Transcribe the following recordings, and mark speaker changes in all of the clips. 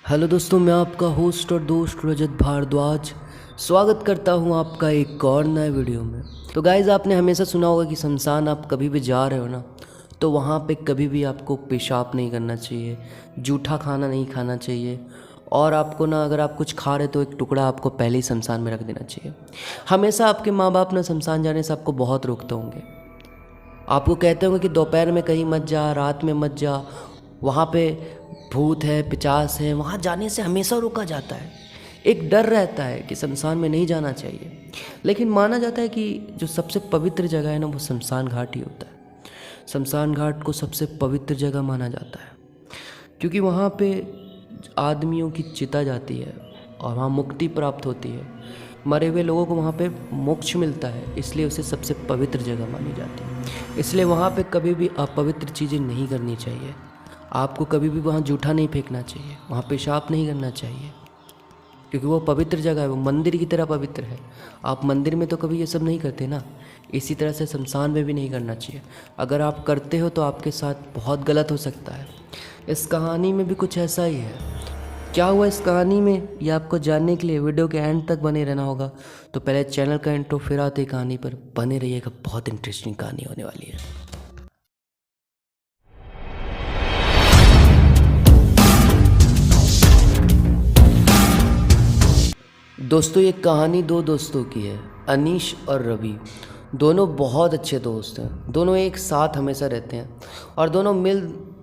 Speaker 1: Hello दोस्तों, मैं आपका होस्ट और दोस्त रजत भारद्वाज स्वागत करता हूं आपका एक और नए वीडियो में। तो गाइज़, आपने हमेशा सुना होगा कि शमशान आप कभी भी जा रहे हो ना, तो वहां पे कभी भी आपको पेशाब नहीं करना चाहिए, जूठा खाना नहीं खाना चाहिए, और आपको ना अगर आप कुछ खा रहे तो एक टुकड़ा आपको पहले ही शमशान में रख देना चाहिए। हमेशा आपके माँ बाप ना शमशान जाने से आपको बहुत रोकते होंगे। आपको कहते होंगे कि दोपहर में कहीं मत जा, रात में मत जा, वहाँ पे भूत है, पिशाच है, वहाँ जाने से हमेशा रोका जाता है। एक डर रहता है कि शमशान में नहीं जाना चाहिए। लेकिन माना जाता है कि जो सबसे पवित्र जगह है ना, वो शमशान घाट ही होता है। शमशान घाट को सबसे पवित्र जगह माना जाता है क्योंकि वहाँ पे आदमियों की चिता जाती है और वहाँ मुक्ति प्राप्त होती है। मरे हुए लोगों को वहाँ पे मोक्ष मिलता है, इसलिए उसे सबसे पवित्र जगह मानी जाती है। इसलिए वहाँ पे कभी भी अपवित्र चीज़ें नहीं करनी चाहिए। आपको कभी भी वहाँ जूठा नहीं फेंकना चाहिए, वहाँ पेशाब नहीं करना चाहिए, क्योंकि वो पवित्र जगह है, वो मंदिर की तरह पवित्र है। आप मंदिर में तो कभी ये सब नहीं करते ना, इसी तरह से शमशान में भी नहीं करना चाहिए। अगर आप करते हो तो आपके साथ बहुत गलत हो सकता है। इस कहानी में भी कुछ ऐसा ही है। क्या हुआ इस कहानी में, ये आपको जानने के लिए वीडियो के एंड तक बने रहना होगा। तो पहले चैनल का इंट्रो, फिर आते कहानी पर। बने रहिएगा, बहुत इंटरेस्टिंग कहानी होने वाली है। दोस्तों, ये कहानी दो दोस्तों की है, अनीश और रवि। दोनों बहुत अच्छे दोस्त हैं। दोनों एक साथ हमेशा रहते हैं और दोनों मिल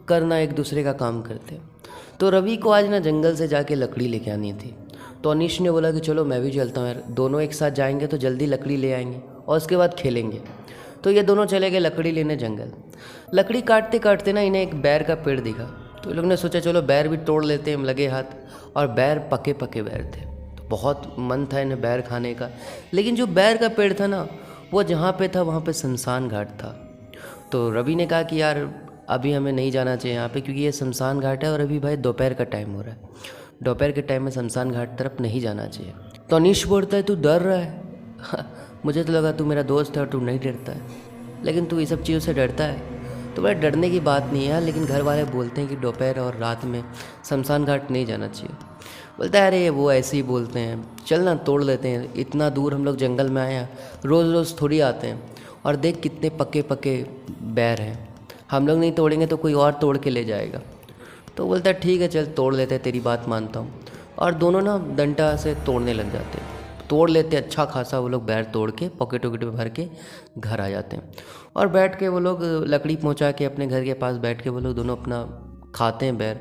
Speaker 1: कर ना एक दूसरे का काम करते हैं। तो रवि को आज ना जंगल से जाके लकड़ी लेके आनी थी। तो अनीश ने बोला कि चलो मैं भी चलता हूँ यार, दोनों एक साथ जाएंगे तो जल्दी लकड़ी ले आएंगे और उसके बाद खेलेंगे। तो ये दोनों चले गए लकड़ी लेने जंगल। लकड़ी काटते काटते ना इन्हें एक बैर का पेड़ दिखा। तो इन लोगों ने सोचा चलो बैर भी तोड़ लेते हैं, लगे हाथ। और बैर पके पके बैर थे, तो बहुत मन था इन्हें बैर खाने का। लेकिन जो बैर का पेड़ था ना, वो जहाँ पे था वहाँ पे शमशान घाट था। तो रवि ने कहा कि यार अभी हमें नहीं जाना चाहिए यहाँ पे, क्योंकि ये शमशान घाट है और अभी भाई दोपहर का टाइम हो रहा है। दोपहर के टाइम में शमशान घाट तरफ नहीं जाना चाहिए। तो अनीश बोलता है तू डर रहा है मुझे तो लगा तू मेरा दोस्त है और तू नहीं डरता है, लेकिन तू ये सब चीज़ों से डरता है। तो भाई डरने की बात नहीं है, लेकिन घर वाले बोलते हैं कि दोपहर और रात में शमशान घाट नहीं जाना चाहिए। बोलता है अरे वो ऐसे ही बोलते हैं, चल ना तोड़ लेते हैं, इतना दूर हम लोग जंगल में आए हैं, रोज़ रोज़ थोड़ी आते हैं। और देख कितने पके पके बैर हैं, हम लोग नहीं तोड़ेंगे तो कोई और तोड़ के ले जाएगा। तो बोलता है ठीक है चल तोड़ लेते हैं, तेरी बात मानता हूँ। और दोनों ना डंडा से तोड़ने लग जाते हैं, तोड़ लेते हैं अच्छा खासा। वो लोग बैर तोड़ के पॉकेट वॉकेट में भर के घर आ जाते हैं। और बैठ के वो लोग लकड़ी पहुंचा के अपने घर के पास बैठ के वो लोग दोनों अपना खाते हैं बैर।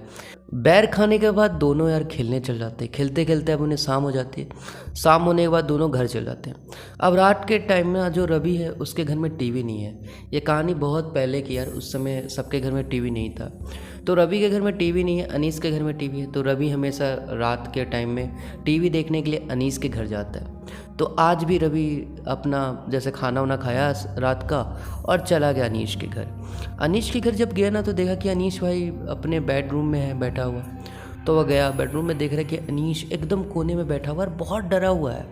Speaker 1: बैर खाने के बाद दोनों यार खेलने चल जाते हैं। खेलते खेलते अब उन्हें शाम हो जाती है। शाम होने के बाद दोनों घर चल जाते हैं। अब रात के टाइम में जो रवि है उसके घर में टीवी नहीं है। ये कहानी बहुत पहले की यार, उस समय सबके घर में टीवी नहीं था। तो रवि के घर में टीवी नहीं है, अनीस के घर में टीवी है। तो रवि हमेशा रात के टाइम में टीवी देखने के लिए अनीस के घर जाता है। तो आज भी रवि अपना जैसे खाना वाना खाया रात का और चला गया अनीश के घर। अनीश के घर जब गया ना, तो देखा कि अनीश भाई अपने बेडरूम में है बैठा हुआ। तो वह गया बेडरूम में, देख रहा कि अनीश एकदम कोने में बैठा हुआ और बहुत डरा हुआ है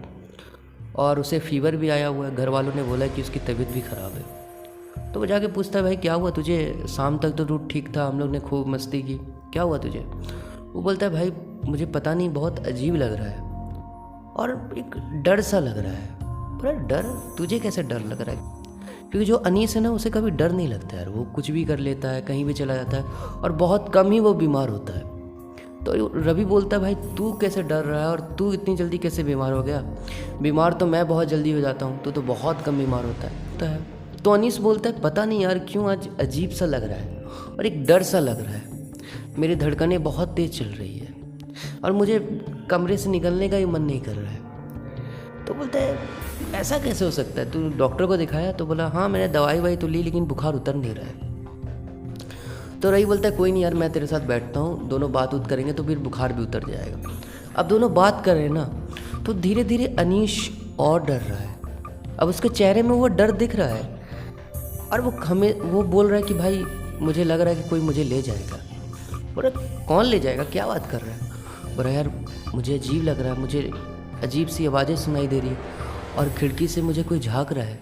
Speaker 1: और उसे फीवर भी आया हुआ है। घर वालों ने बोला कि उसकी तबीयत भी ख़राब है। तो वो जाके पूछता है भाई क्या हुआ तुझे, शाम तक तो तू ठीक था, हम लोग ने खूब मस्ती की, क्या हुआ तुझे। वो बोलता है भाई मुझे पता नहीं, बहुत अजीब लग रहा है और एक डर सा लग रहा है। पर डर, तुझे कैसे डर लग रहा है? क्योंकि जो अनीस है ना, उसे कभी डर नहीं लगता यार, वो कुछ भी कर लेता है, कहीं भी चला जाता है और बहुत कम ही वो बीमार होता है। तो रवि बोलता है भाई तू कैसे डर रहा है और तू इतनी जल्दी कैसे बीमार हो गया? बीमार तो मैं बहुत जल्दी हो जाता हूँ, तू तो बहुत कम बीमार होता है। तो अनीस बोलता है पता नहीं यार क्यों आज अजीब सा लग रहा है और एक डर सा लग रहा है। मेरी धड़कनें बहुत तेज़ चल रही है और मुझे कमरे से निकलने का ही मन नहीं कर रहा है। तो बोलता है ऐसा कैसे हो सकता है, तू डॉक्टर को दिखाया? तो बोला हाँ मैंने दवाई वाई तो ली, लेकिन बुखार उतर नहीं रहा है। तो रवि बोलता है कोई नहीं यार, मैं तेरे साथ बैठता हूँ, दोनों बात उत करेंगे तो फिर बुखार भी उतर जाएगा। अब दोनों बात कर रहे हैं ना, तो धीरे धीरे अनीश और डर रहा है। अब उसके चेहरे में वो डर दिख रहा है और वो बोल रहा है कि भाई मुझे लग रहा है कि कोई मुझे ले जाएगा। बोला कौन ले जाएगा, क्या बात कर रहा है? बोला यार मुझे अजीब लग रहा है, मुझे अजीब सी आवाज़ें सुनाई दे रही है और खिड़की से मुझे कोई झांक रहा है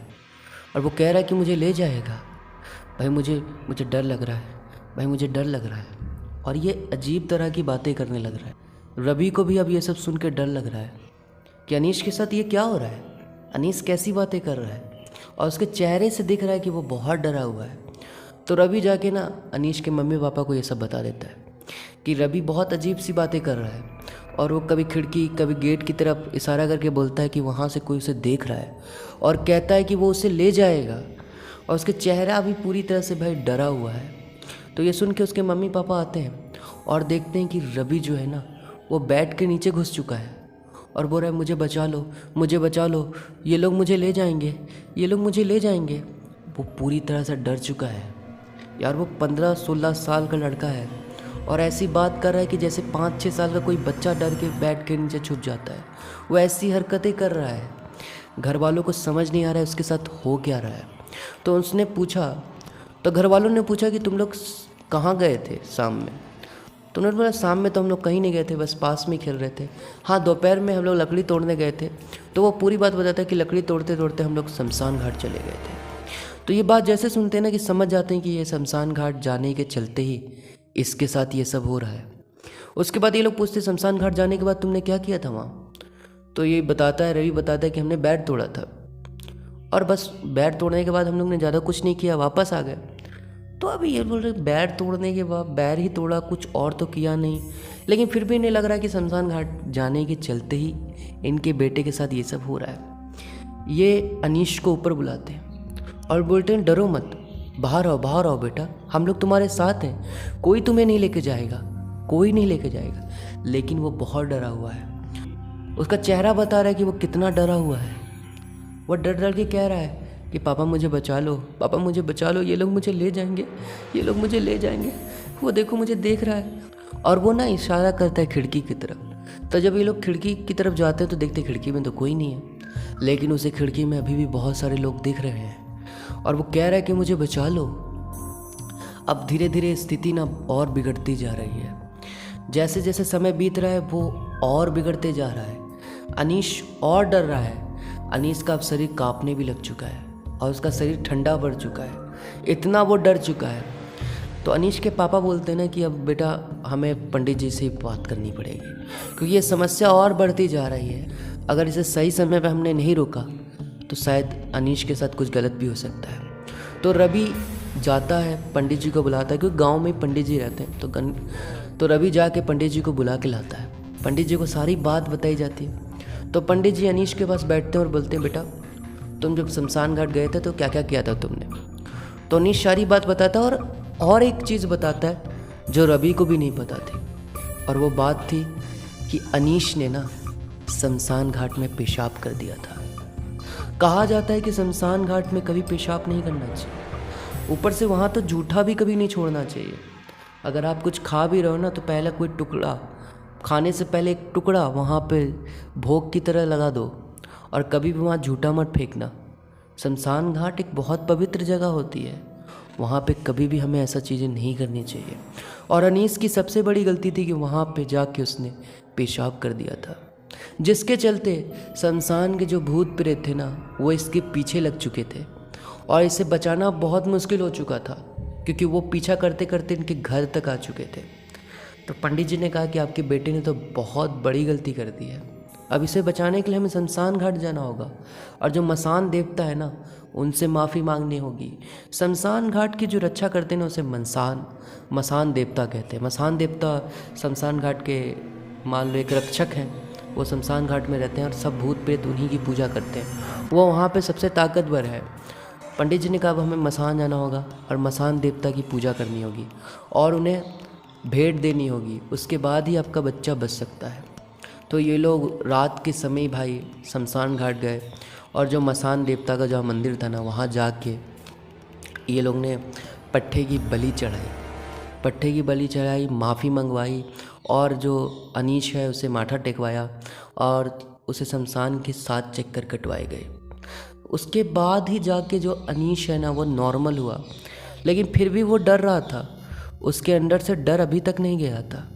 Speaker 1: और वो कह रहा है कि मुझे ले जाएगा। भाई मुझे डर लग रहा है, भाई मुझे डर लग रहा है। और ये अजीब तरह की बातें करने लग रहा है। रवि को भी अब ये सब सुन के डर लग रहा है कि अनीश के साथ ये क्या हो रहा है, अनीश कैसी बातें कर रहा है, और उसके चेहरे से दिख रहा है कि वो बहुत डरा हुआ है। तो रवि जाके ना अनीश के मम्मी पापा को ये सब बता देता है कि रवि बहुत अजीब सी बातें कर रहा है, और वो कभी खिड़की कभी गेट की तरफ इशारा करके बोलता है कि वहाँ से कोई उसे देख रहा है, और कहता है कि वो उसे ले जाएगा, और उसके चेहरा भी पूरी तरह से भाई डरा हुआ है। तो ये सुन के उसके मम्मी पापा आते हैं और देखते हैं कि रवि जो है ना वो बेड के नीचे घुस चुका है और बोल रहा है मुझे बचा लो, मुझे बचा लो, ये लोग मुझे ले जाएंगे, ये लोग मुझे ले जाएंगे। वो पूरी तरह से डर चुका है यार। वो 15-16 साल का लड़का है और ऐसी बात कर रहा है कि जैसे 5-6 साल का कोई बच्चा डर के बेड के नीचे छुप जाता है। वो ऐसी हरकतें कर रहा है, घर वालों को समझ नहीं आ रहा है उसके साथ हो क्या रहा है। तो उसने पूछा, तो घर वालों ने पूछा कि तुम लोग कहाँ गए थे शाम में? तो उन्होंने बोला शाम में तो हम लोग कहीं नहीं गए थे, बस पास में खेल रहे थे। हाँ, दोपहर में हम लोग लकड़ी तोड़ने गए थे। तो वो पूरी बात बताता है कि लकड़ी तोड़ते तोड़ते हम लोग शमशान घाट चले गए थे। तो ये बात जैसे सुनते हैं ना कि समझ जाते हैं कि ये शमशान घाट जाने के चलते ही इसके साथ ये सब हो रहा है। उसके बाद ये लोग पूछते शमशान घाट जाने के बाद तुमने क्या किया था वहाँ? तो ये बताता है, रवि बताता है कि हमने बैट तोड़ा था, और बस बैट तोड़ने के बाद हम लोग ने ज़्यादा कुछ नहीं किया, वापस आ गए। तो अभी ये बोल रहे बैट तोड़ने के बाद बैट ही तोड़ा, कुछ और तो किया नहीं। लेकिन फिर भी इन्हें लग रहा है कि शमशान घाट जाने के चलते ही इनके बेटे के साथ ये सब हो रहा है। ये अनीश को ऊपर बुलाते हैं और बोलते हैं डरो मत, बाहर आओ बेटा, हम लोग तुम्हारे साथ हैं, कोई तुम्हें नहीं लेके जाएगा, कोई नहीं लेके जाएगा। लेकिन वो बहुत डरा हुआ है, उसका चेहरा बता रहा है कि वो कितना डरा हुआ है। वो डर डर के कह रहा है कि पापा मुझे बचा लो, पापा मुझे बचा लो, ये लोग मुझे ले जाएंगे, ये लोग मुझे ले जाएंगे, वो देखो मुझे देख रहा है। और वो ना इशारा करता है खिड़की की तरफ। तो जब ये लोग खिड़की की तरफ जाते हैं तो देखते खिड़की में तो कोई नहीं है, लेकिन उसे खिड़की में अभी भी बहुत सारे लोग दिख रहे हैं, और वो कह रहा है कि मुझे बचा लो। अब धीरे धीरे स्थिति ना और बिगड़ती जा रही है। जैसे जैसे समय बीत रहा है वो और बिगड़ते जा रहा है। अनीश और डर रहा है। अनीश का अब शरीर कांपने भी लग चुका है और उसका शरीर ठंडा पड़ चुका है, इतना वो डर चुका है। तो अनीश के पापा बोलते हैं ना कि अब बेटा हमें पंडित जी से बात करनी पड़ेगी, क्योंकि ये समस्या और बढ़ती जा रही है। अगर इसे सही समय पर हमने नहीं रोका तो शायद अनीश के साथ कुछ गलत भी हो सकता है। तो रवि जाता है, पंडित जी को बुलाता है, क्योंकि गांव में पंडित जी रहते हैं। तो रवि जाके पंडित जी को बुला के लाता है। पंडित जी को सारी बात बताई जाती है। तो पंडित जी अनीश के पास बैठते हैं और बोलते हैं बेटा तुम जब शमशान घाट गए थे तो क्या क्या किया था तुमने? तो अनीश सारी बात बताता है और एक चीज़ बताता है जो रवि को भी नहीं पता थी, और वो बात थी कि अनीश ने ना शमशान घाट में पेशाब कर दिया था। कहा जाता है कि शमशान घाट में कभी पेशाब नहीं करना चाहिए, ऊपर से वहाँ तो जूठा भी कभी नहीं छोड़ना चाहिए। अगर आप कुछ खा भी रहे हो ना तो पहले कोई टुकड़ा खाने से पहले एक टुकड़ा वहाँ पे भोग की तरह लगा दो, और कभी भी वहाँ झूठा मत फेंकना। शमशान घाट एक बहुत पवित्र जगह होती है, वहाँ पे कभी भी हमें ऐसा चीज़ें नहीं करनी चाहिए। और अनीस की सबसे बड़ी गलती थी कि वहाँ पे जाके उसने पेशाब कर दिया था, जिसके चलते शमशान के जो भूत प्रेत थे ना वो इसके पीछे लग चुके थे, और इसे बचाना बहुत मुश्किल हो चुका था, क्योंकि वो पीछा करते करते इनके घर तक आ चुके थे। तो पंडित जी ने कहा कि आपके बेटे ने तो बहुत बड़ी गलती कर दी है, अब इसे बचाने के लिए हमें शमशान घाट जाना होगा, और जो मसान देवता है ना उनसे माफ़ी मांगनी होगी। शमशान घाट की जो रक्षा करते हैं ना उसे मसान देवता कहते हैं। मसान देवता शमशान घाट के मान लो एक रक्षक हैं, वो शमशान घाट में रहते हैं और सब भूत प्रेत उन्हीं की पूजा करते हैं, वो वहाँ पे सबसे ताकतवर है। पंडित जी ने कहा अब हमें मसान जाना होगा और मसान देवता की पूजा करनी होगी और उन्हें भेंट देनी होगी, उसके बाद ही आपका बच्चा बच सकता है। तो ये लोग रात के समय भाई शमशान घाट गए, और जो मसान देवता का जहाँ मंदिर था ना वहाँ जाके ये लोग ने पट्ठे की बलि चढ़ाई, माफ़ी मंगवाई, और जो अनीश है उसे माथा टेकवाया और उसे शमशान के 7 चक्कर कटवाए गए। उसके बाद ही जाके जो अनीश है ना वो नॉर्मल हुआ, लेकिन फिर भी वो डर रहा था, उसके अंदर से डर अभी तक नहीं गया था।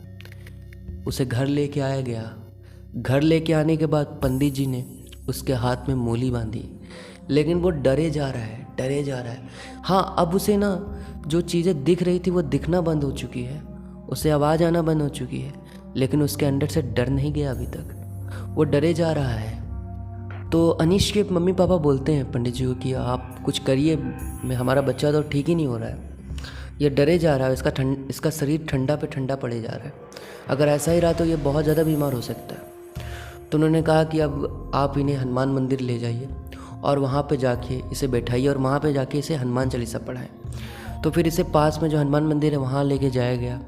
Speaker 1: उसे घर लेके आया गया। घर लेके आने के बाद पंडित जी ने उसके हाथ में मूली बांधी, लेकिन वो डरे जा रहा है। हाँ, अब उसे ना जो चीज़ें दिख रही थी वो दिखना बंद हो चुकी है, उसे आवाज़ आना बंद हो चुकी है, लेकिन उसके अंदर से डर नहीं गया अभी तक, वो डरे जा रहा है। तो अनीश के मम्मी पापा बोलते हैं पंडित जी को कि आप कुछ करिए, हमारा बच्चा तो ठीक ही नहीं हो रहा है, ये डरे जा रहा है, इसका शरीर ठंडा पे ठंडा पड़े जा रहा है, अगर ऐसा ही रहा तो ये बहुत ज़्यादा बीमार हो सकता है। तो उन्होंने कहा कि अब आप इन्हें हनुमान मंदिर ले जाइए और वहाँ पे जाके इसे बैठाइए और वहाँ पे जाके इसे हनुमान चालीसा पढ़ाएं। तो फिर इसे पास में जो हनुमान मंदिर है वहाँ लेके जाया गया,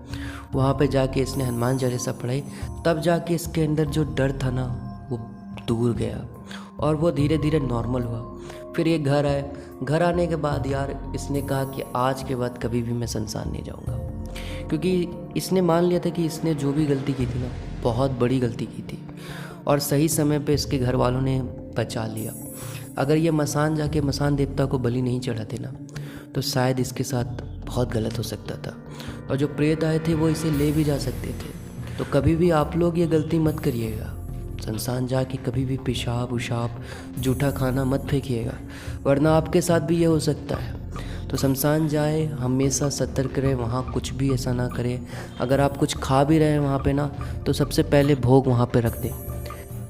Speaker 1: वहाँ पे जाके इसने हनुमान चालीसा पढ़ाई। तब जाके इसके अंदर जो डर था ना वो दूर गया और वो धीरे धीरे नॉर्मल हुआ। फिर ये घर आए, घर आने के बाद यार इसने कहा कि आज के बाद कभी भी मैं संसार नहीं जाऊँगा, क्योंकि इसने मान लिया था कि इसने जो भी गलती की थी ना बहुत बड़ी गलती की थी और सही समय पे इसके घर वालों ने बचा लिया। अगर ये मसान जाके मसान देवता को बलि नहीं चढ़ाते ना तो शायद इसके साथ बहुत गलत हो सकता था और जो प्रेत आए थे वो इसे ले भी जा सकते थे। तो कभी भी आप लोग ये गलती मत करिएगा, शमशान जाके कभी भी पेशाब उशाब जूठा खाना मत फेंकिएगा, वरना आपके साथ भी ये हो सकता है। तो शमशान जाए हमेशा सतर्क रहे, वहाँ कुछ भी ऐसा ना करें। अगर आप कुछ खा भी रहे हैं वहाँ पे ना तो सबसे पहले भोग वहाँ पे रख दें,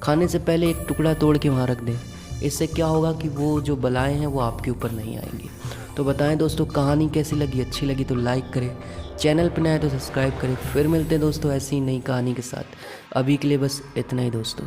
Speaker 1: खाने से पहले एक टुकड़ा तोड़ के वहाँ रख दें। इससे क्या होगा कि वो जो बलाएं हैं वो आपके ऊपर नहीं आएंगी। तो बताएं दोस्तों कहानी कैसी लगी, अच्छी लगी तो लाइक करें, चैनल पर नए तो सब्सक्राइब करें। फिर मिलते हैं दोस्तों ऐसी ही नई कहानी के साथ, अभी के लिए बस इतना ही दोस्तों।